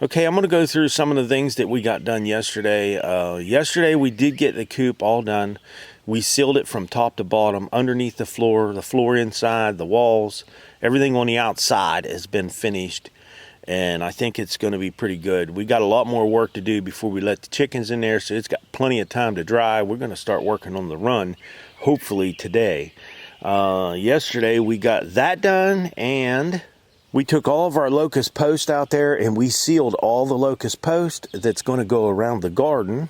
Okay, I'm going to go through some of the things that we got done yesterday. Yesterday we did get the coop all done. We sealed it from top to bottom, underneath the floor inside, the walls, everything on the outside has been finished. And I think it's going to be pretty good. We got a lot more work to do before we let the chickens in there, so it's got plenty of time to dry. We're going to start working on the run, hopefully today. Yesterday we got that done, and we took all of our locust posts out there and we sealed all the locust post that's going to go around the garden.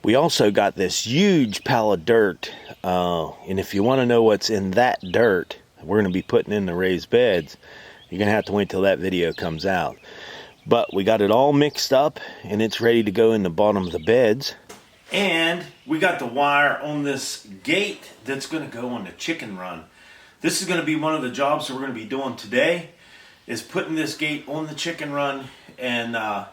We also got this huge pile of dirt, and if you want to know what's in that dirt, we're going to be putting in the raised beds. You're going to have to wait till that video comes out. But we got it all mixed up and it's ready to go in the bottom of the beds. And we got the wire on this gate that's going to go on the chicken run. This is going to be one of the jobs that we're going to be doing today, is putting this gate on the chicken run. And I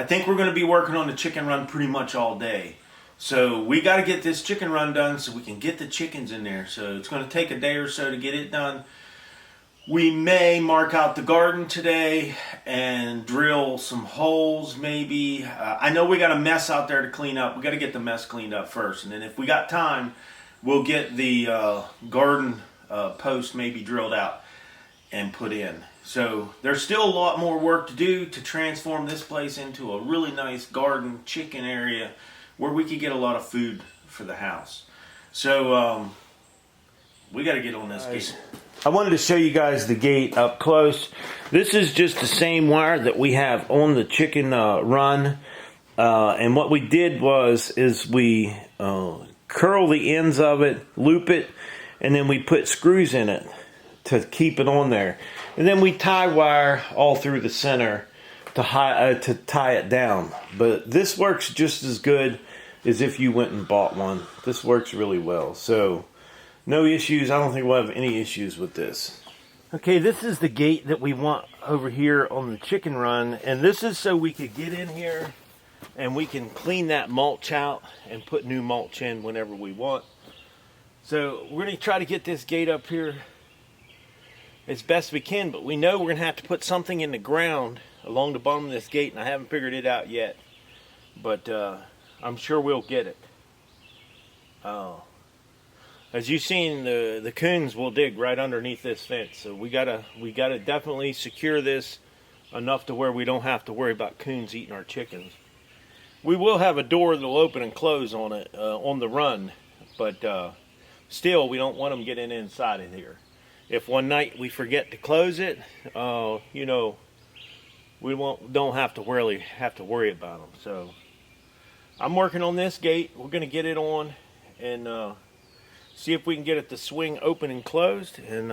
think we're going to be working on the chicken run pretty much all day. So we got to get this chicken run done so we can get the chickens in there. So it's going to take a day or so to get it done. We may mark out the garden today and drill some holes maybe. I know we got a mess out there to clean up. We got to get the mess cleaned up first. And then if we got time, we'll get the garden post maybe drilled out and put in. So there's still a lot more work to do to transform this place into a really nice garden chicken area where we could get a lot of food for the house. So we got to get on this gate. I wanted to show you guys the gate up close. This is just the same wire that we have on the chicken run. And what we did is we curl the ends of it, loop it, and then we put screws in it to keep it on there. And then we tie wire all through the center to tie it down. But this works just as good as if you went and bought one. This works really well. So no issues. I don't think we'll have any issues with this. Okay, this is the gate that we want over here on the chicken run. And this is so we could get in here and we can clean that mulch out and put new mulch in whenever we want. So we're going to try to get this gate up here as best we can. But we know we're going to have to put something in the ground along the bottom of this gate. And I haven't figured it out yet. But I'm sure we'll get it. As you've seen, the coons will dig right underneath this fence, so we gotta definitely secure this enough to where we don't have to worry about coons eating our chickens. We will have a door that'll open and close on it on the run, but still we don't want them getting inside of here. If one night we forget to close it, you know, we don't have to worry about them. So I'm working on this gate. We're gonna get it on and see if we can get it to swing open and closed, and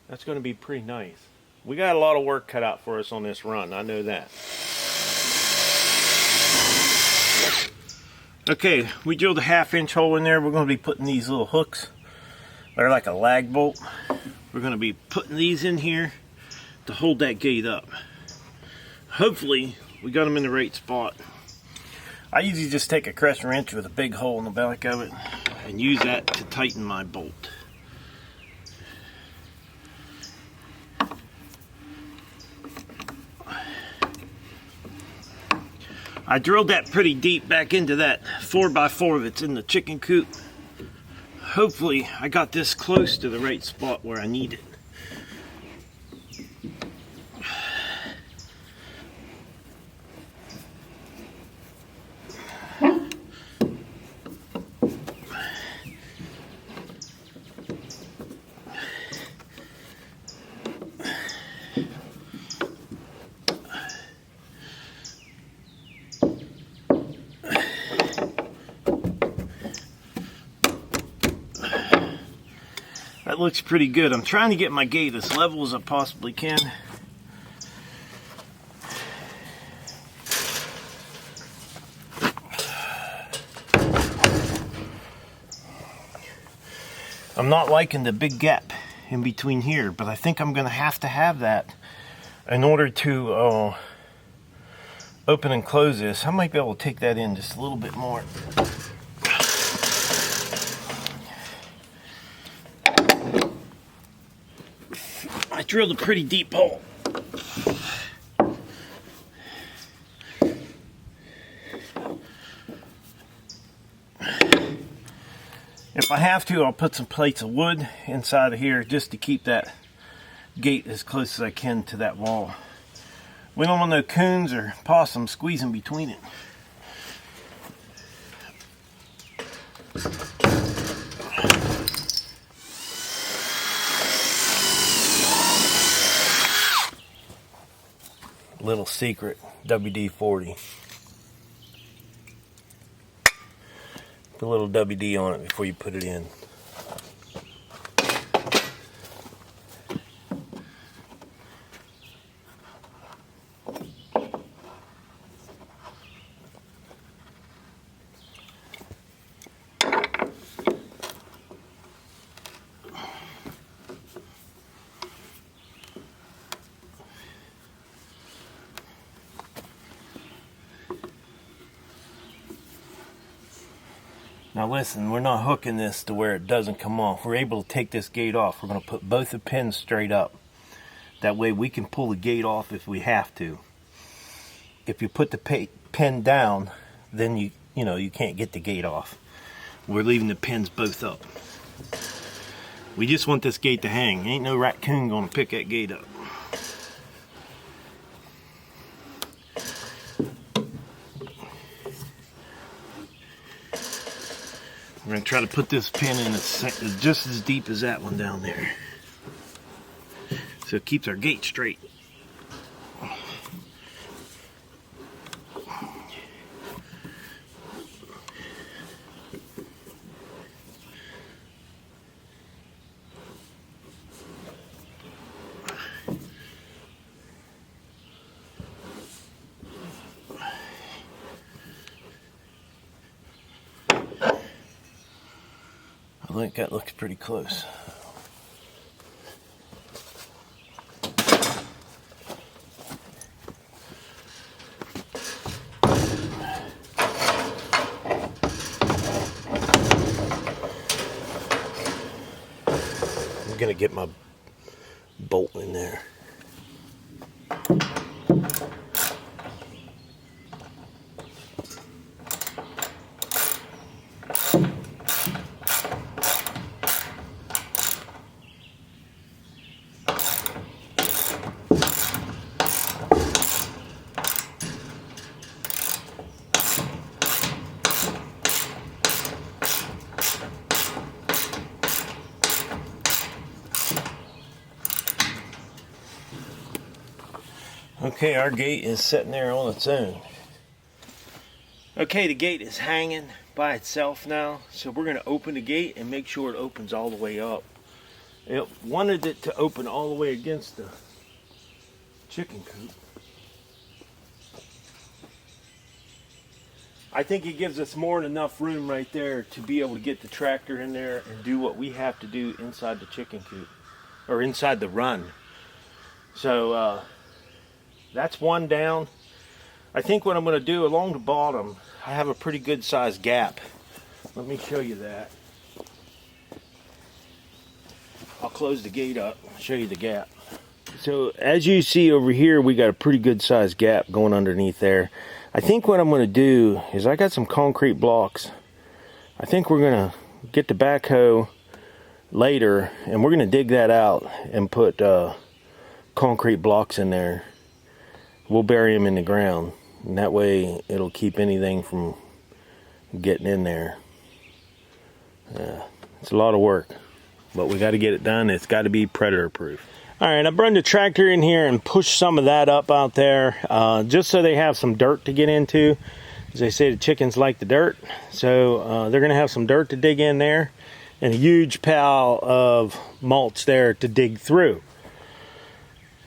that's going to be pretty nice. We got a lot of work cut out for us on this run, I know that. Okay, we drilled a 1/2-inch hole in there. We're going to be putting these little hooks. They're like a lag bolt. We're going to be putting these in here to hold that gate up. Hopefully, we got them in the right spot. I usually just take a crescent wrench with a big hole in the back of it and use that to tighten my bolt. I drilled that pretty deep back into that 4x4 that's in the chicken coop. Hopefully I got this close to the right spot where I need it. That looks pretty good. I'm trying to get my gate as level as I possibly can. I'm not liking the big gap in between here, but I think I'm going to have that in order to open and close this. I might be able to take that in just a little bit more. I drilled a pretty deep hole. If I have to, I'll put some plates of wood inside of here just to keep that gate as close as I can to that wall. We don't want no coons or possums squeezing between it. Little secret, WD-40. Put a little WD on it before you put it in. Now listen, we're not hooking this to where it doesn't come off. We're able to take this gate off. We're going to put both the pins straight up. That way we can pull the gate off if we have to. If you put the pin down, then you can't get the gate off. We're leaving the pins both up. We just want this gate to hang. Ain't no raccoon going to pick that gate up. We're going to try to put this pin in just as deep as that one down there. So it keeps our gate straight. I think that looks pretty close. I'm gonna get my bolt in there. Okay, our gate is sitting there on its own. Okay, the gate is hanging by itself now, so we're going to open the gate and make sure it opens all the way up. It wanted it to open all the way against the chicken coop. I think it gives us more than enough room right there to be able to get the tractor in there and do what we have to do inside the chicken coop, or inside the run. So, that's one down. I think what I'm going to do along the bottom, I have a pretty good sized gap. Let me show you that. I'll close the gate up, show you the gap. So as you see over here, we got a pretty good sized gap going underneath there. I think what I'm going to do is I got some concrete blocks. I think we're going to get the backhoe later and we're going to dig that out and put concrete blocks in there. We'll bury them in the ground, and that way it'll keep anything from getting in there. It's a lot of work, but we got to get it done. It's got to be predator proof. All right, I brought the tractor in here and pushed some of that up out there, just so they have some dirt to get into. As they say, the chickens like the dirt, so they're gonna have some dirt to dig in there, and a huge pile of mulch there to dig through.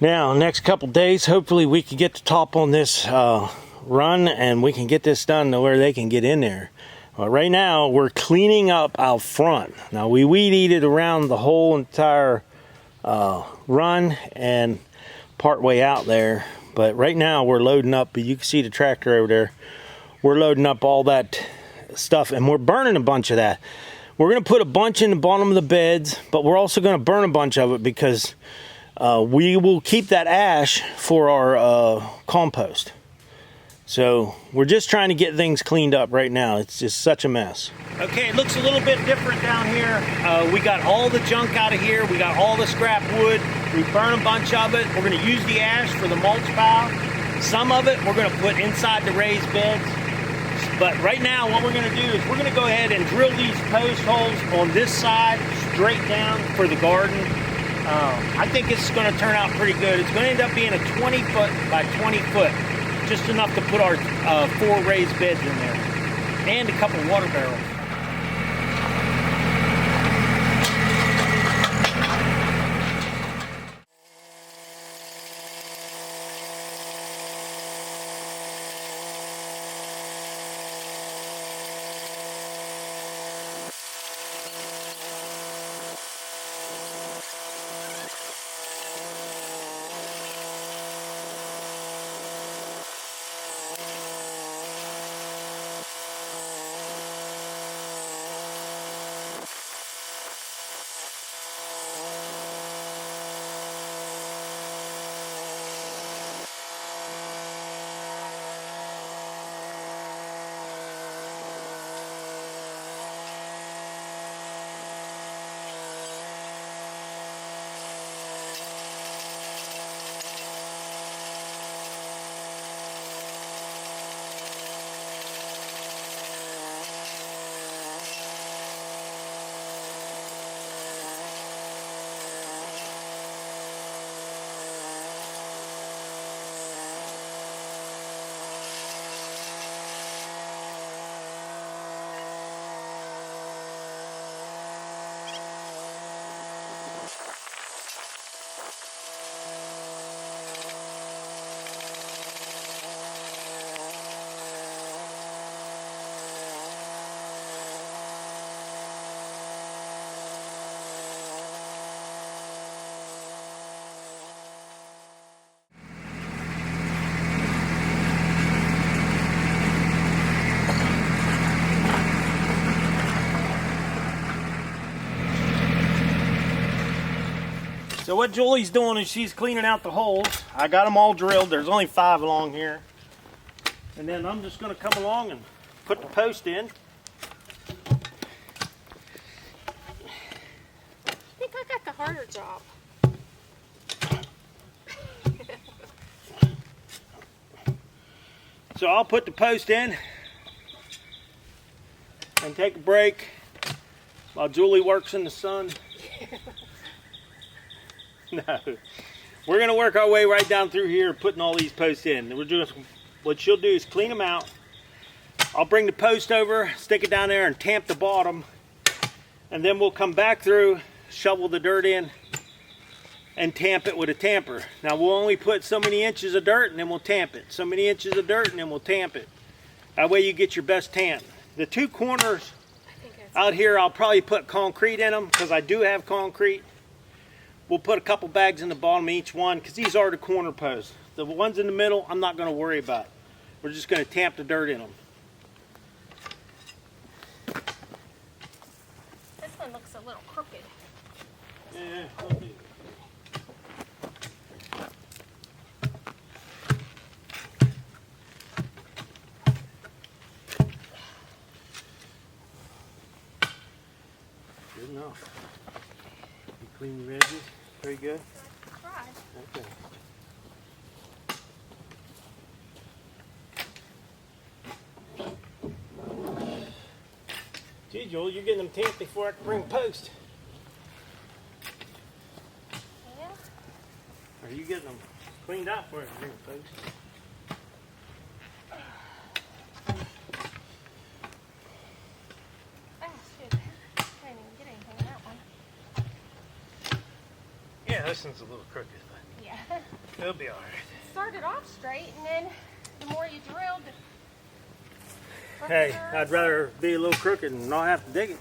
Now, next couple days, hopefully we can get the top on this run and we can get this done to where they can get in there. Right now, we're cleaning up out front. Now, we weed eated around the whole entire run and part way out there. But right now, we're loading up. You can see the tractor over there. We're loading up all that stuff and we're burning a bunch of that. We're going to put a bunch in the bottom of the beds, but we're also going to burn a bunch of it because we will keep that ash for our compost. So we're just trying to get things cleaned up right now. It's just such a mess. Okay, it looks a little bit different down here. We got all the junk out of here. We got all the scrap wood. We burn a bunch of it. We're gonna use the ash for the mulch pile. Some of it we're gonna put inside the raised beds. But right now what we're gonna do is we're gonna go ahead and drill these post holes on this side straight down for the garden. I think it's gonna turn out pretty good. It's gonna end up being a 20 foot by 20 foot. Just enough to put our 4 raised beds in there. And a couple water barrels. So what Julie's doing is she's cleaning out the holes. I got them all drilled. There's only 5 along here. And then I'm just going to come along and put the post in. I think I got the harder job. So I'll put the post in and take a break while Julie works in the sun. No, we're gonna work our way right down through here, putting all these posts in. We're just, what she'll do is clean them out. I'll bring the post over, stick it down there, and tamp the bottom, and then we'll come back through, shovel the dirt in, and tamp it with a tamper. Now we'll only put so many inches of dirt, and then we'll tamp it. So many inches of dirt, and then we'll tamp it. That way you get your best tamp. The 2 corners out here, I'll probably put concrete in them because I do have concrete. We'll put a couple bags in the bottom of each one because these are the corner posts. The ones in the middle, I'm not going to worry about. We're just going to tamp the dirt in them. This one looks a little crooked. Yeah, good enough. You clean your edges. Very good. Try. Okay. Gee, Joel, you're getting them tamped before I can bring post. Yeah. Or are you getting them cleaned out before I can bring post? Oh, shoot. I didn't even get anything in that one. Yeah, this one's a little crooked, but Yeah. it'll be all right. It started off straight, and then the more you drilled, the Hey, crooker. I'd rather be a little crooked and not have to dig it.